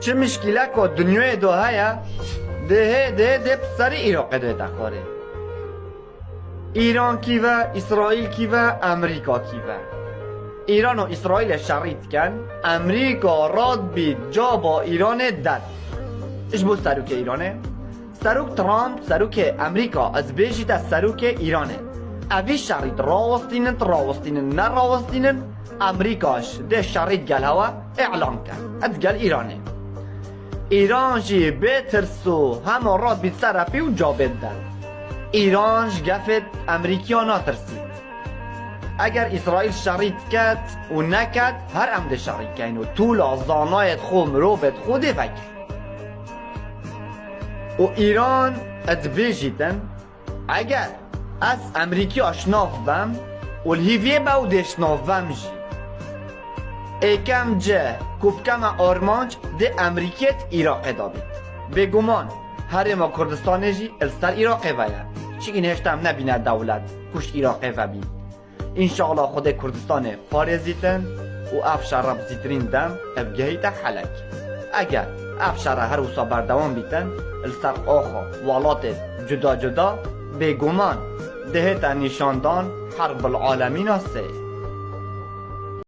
چه مشکله که دنیای دو هیا ده سری عراق ده تخواره ایران کی و اسرائیل کی و امریکا کی و ایران و اسرائیل شريط کن امریکا راد بید جا با ایران دد ايش بو سروک ایرانه؟ سروک ترامپ سروک امریکا از بیشت از سروک ایرانه اوی شريط راوستینن نراوستینن امریکاش ده شريط گل هوا اعلام کن از گل ایرانه ایران جی بترسو همه راد بید سرپی و جا بدد ایرانش گفت امریکیا ناترسید اگر اسرائیل شريط کد و نکد هر امده شريط کن و طول آزانایت خو مروبت خوده فکر و ایران اد بیجیتن اگر از امریکی اشناف بم و الهیویه باو دشناف بم جی ایکم جه کوبکم آرمانج ده امریکیت ایراق دابید بگمان هرما کردستان جی السر ایراق ویا چی این هشتم نبینه دولت کش ایراق و بید انشاءالله خود کردستان پارزیتن و افشار رب زیترین دم ابگهیت حلک اگر افشار هر وسا بردوان بیتن السر آخا والات جدا بگمان دهت نشاندان حرب العالمین است